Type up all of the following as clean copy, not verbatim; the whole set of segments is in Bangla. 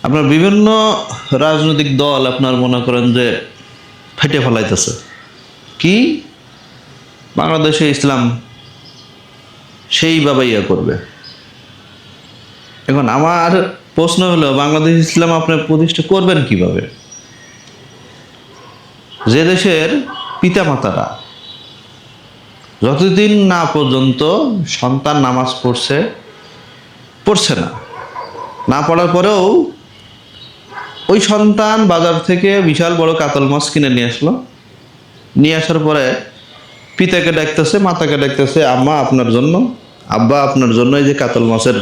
আপনার বিভিন্ন রাজনৈতিক দল আপনার মনে করেন যে ফেটে ফেলাইতেছে কি বাংলাদেশে ইসলাম সেইভাবে ইয়ে করবে। এখন আমার প্রশ্ন হলো বাংলাদেশ ইসলাম আপনি প্রতিষ্ঠা করবেন কিভাবে? যে দেশের পিতামাতারা যতদিন না পর্যন্ত সন্তান নামাজ পড়ছে না, না পড়ার পরেও ওই সন্তান বাজার থেকে বিশাল বড় কাতল মাছ কিনে নিয়ে আসলো, নিয়ে আসার পরে পিতাকে ডাকতেছে, মাতাকে ডাকতেছে, আম্মা আপনার জন্য, আব্বা আপনার জন্য এই যে কাতল মাছের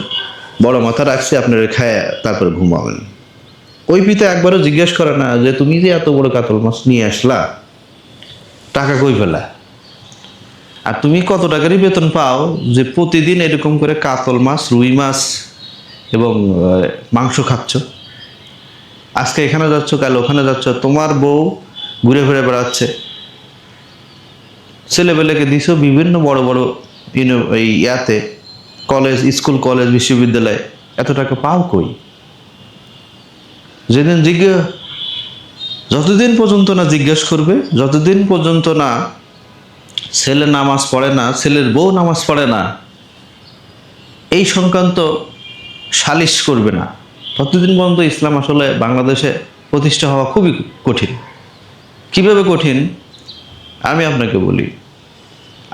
বড় মাথা রাখছি, আপনারা খায় তারপরে ঘুমাবেন। ওই পিতা একবারও জিজ্ঞেস করে না যে তুমি যে এত বড় কাতল মাছ নিয়ে আসলা, টাকা কই ফেলা, আর তুমি কত টাকারই বেতন পাও যে প্রতিদিন এরকম করে কাতল মাছ, রুই মাছ এবং মাংস খাচ্ছ। আজকে এখানে যাচ্ছ, কাল ওখানে যাচ্ছ, তোমার বউ ঘুরে ঘুরে বেড়াচ্ছে, ছেলেবেলেকে দিছো বিভিন্ন বড় বড় এই ইয়াতে কলেজ, স্কুল, কলেজ, বিশ্ববিদ্যালয়ে, এত টাকা পাও কই? যেদিন যতদিন পর্যন্ত না জিজ্ঞেস করবে, যতদিন পর্যন্ত না ছেলে নামাজ পড়ে না, ছেলের বউ নামাজ পড়ে না, এই সংক্রান্ত সালিশ করবে না, ততদিন পর্যন্ত ইসলাম আসলে বাংলাদেশে প্রতিষ্ঠা হওয়া খুবই কঠিন। কিভাবে কঠিন আমি আপনাকে বলি।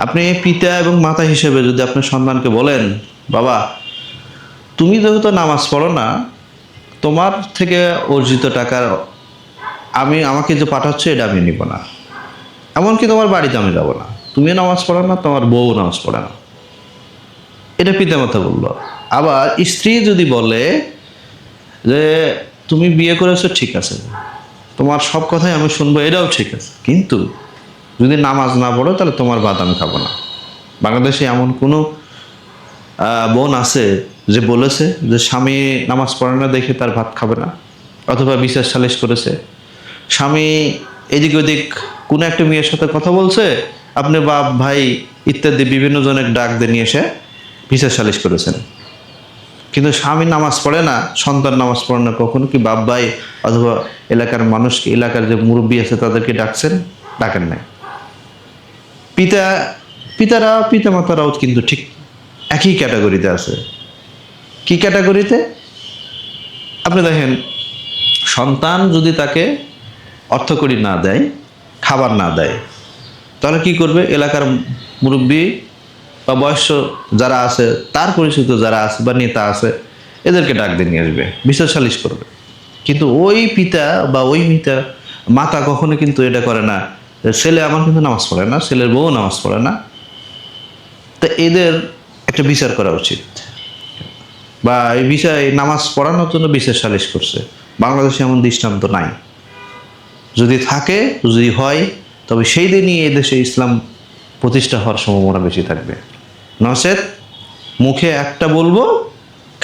আপনি পিতা এবং মাতা হিসেবে যদি আপনার সন্তানকে বলেন, বাবা তুমি যেহেতু নামাজ পড়ো না, তোমার থেকে অর্জিত টাকার আমাকে যে পাঠাচ্ছ এটা আমি নিব না, এমনকি তোমার বাড়িতে আমি যাব না, তুমিও নামাজ পড়ো না, তোমার বউ নামাজ পড়ে না, এটা পিতামাতা বললো। আবার স্ত্রী যদি বলে যে তুমি বিয়ে করেছো ঠিক আছে, তোমার সব কথাই আমি শুনবো, এটাও ঠিক আছে, কিন্তু যদি নামাজ না পড়ো তাহলে তোমার ভাত আমি খাবো না। বাংলাদেশে এমন কোনো বোন আছে যে বলেছে যে স্বামী নামাজ পড়ে না দেখে তার ভাত খাবে না, অথবা বিচার সালিশ করেছে? স্বামী এদিক ওদিক কোনো একটা মেয়ের সাথে কথা বলছে, আপনি বাপ ভাই ইত্যাদি বিভিন্ন জনের ডাক দিয়ে নিয়ে এসে বিচার সালিশ করেছেন, কিন্তু স্বামী নামাজ পড়ে না, সন্তান নামাজ পড়ে না, কখনো কি বাপ ভাই অথবা এলাকার মানুষকে, এলাকার যে মুরব্বী আছে তাদেরকে ডাকছেন? ডাকেন নাই। পিতামাতারাও কিন্তু ঠিক একই ক্যাটাগরিতে আছে। কি ক্যাটাগরিতে? আপনি দেখেন, সন্তান যদি তাকে অর্থকড়ি না দেয়, খাবার না দেয়, তাহলে কি করবে? এলাকার মুরব্বী বা বয়স্ক যারা আছে, তার পরিচিত যারা আছে বা নেতা আছে, এদেরকে ডাক দিয়ে নিয়ে আসবে, বিচার সালিশ করবে। কিন্তু ওই পিতা বা ওই মাতা কখনো কিন্তু এটা করে না, ছেলে আমার কিন্তু নামাজ পড়ে না, ছেলের বউ নামাজ পড়ে না, তা এদের একটা বিচার করা উচিত, বা এই নামাজ পড়ানোর জন্য বিচার সালিশ করছে। বাংলাদেশে এমন দৃষ্টান্ত নাই। যদি থাকে, যদি হয়, তবে সেই দিনই এদেশে ইসলাম প্রতিষ্ঠা হওয়ার সম্ভাবনা বেশি থাকবে। নচেত মুখে একটা বলবো,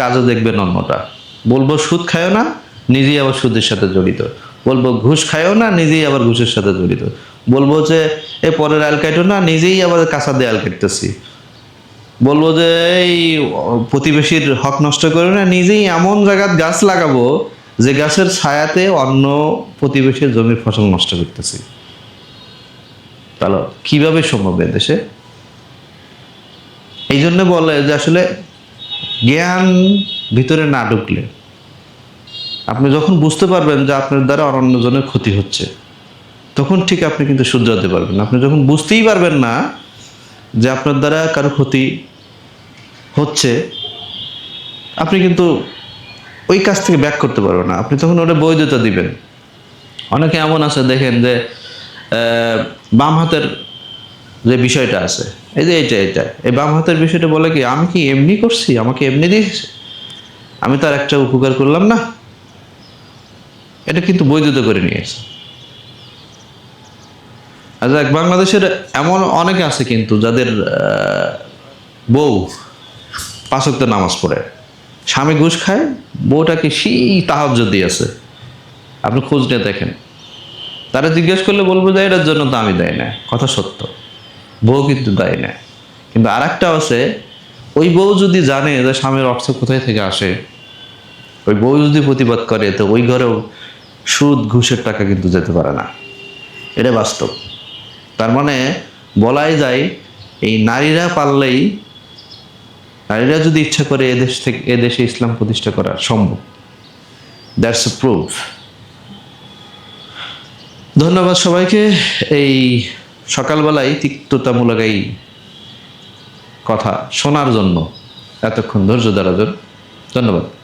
কাজে দেখবেন অন্যটা। বলবো সুদ খায়ও না, নিজেই আবার সুদের সাথে জড়িত। বলবো ঘুষ খায়ও না, নিজেই আবার ঘুষের সাথে জড়িত। বলবো যে এ পরের আল কাটো না, নিজেই আবার কাঁচা দিয়ে আল কাটতেছি। বলবো যে এই প্রতিবেশীর হক নষ্ট করে না, নিজেই এমন জায়গায় গাছ লাগাবো যে গাছের ছায়াতে অন্য প্রতিবেশীর জমির ফসল নষ্ট করতেছি। তাহলে কিভাবে সম্ভব দেশে? এই জন্য বলে যে আসলে জ্ঞান ভিতরে না ঢুকলে, আপনি যখন বুঝতে পারবেন যে আপনার দ্বারা অন্যজনের ক্ষতি হচ্ছে, তখন ঠিক আপনি কিন্তু শুধরাতে পারবেন। আপনি যখন বুঝতেই পারবেন না যে আপনার দ্বারা কারো ক্ষতি হচ্ছে, আপনি কিন্তু ওই কাজ থেকে ব্যাক করতে পারবেন না, আপনি তখন ওটা বৈধতা দিবেন। অনেকে এমন আছে দেখেন যে বাম হাতের যে বিষয়টা আছে, এই যে এটা এই বাম হাতের বিষয়টা বলে কি, আমি কি এমনি করছি, আমাকে এমনি দিয়েছে, আমি তার একটা উপকার করলাম না, এটা কিন্তু বৈধতা করে নিয়েছে। আচ্ছা, বাংলাদেশের এমন অনেকে আছে কিন্তু যাদের বউ 5 ওয়াক্ত নামাজ পড়ে, স্বামী ঘুষ খায়, বউটাকে সেই তাহাজ্জুদ দিয়েছে। আপনি খোঁজ নিয়ে দেখেন, তারা জিজ্ঞেস করলে বলবো যে এটার জন্য তো আমি দেয় না, কথা সত্য, বউ কিন্তু দেয় না। কিন্তু আর একটা আছে, ওই বউ যদি জানে যে স্বামীর অর্থ কোথায় থেকে আসে, ওই বউ যদি প্রতিবাদ করে তো ওই ঘরেও সুদ ঘুষের টাকা কিন্তু যেতে পারে না, এটা বাস্তব। তার মানে বলাই যায় এই নারীরা পারলেই, নারীরা যদি ইচ্ছা করে এদেশে ইসলাম প্রতিষ্ঠা করা সম্ভব। That's a proof. ধন্যবাদ সবাইকে এই সকালবেলায় তিক্ততামূলক এই কথা শোনার জন্য, এতক্ষণ ধৈর্য ধরার জন্য ধন্যবাদ।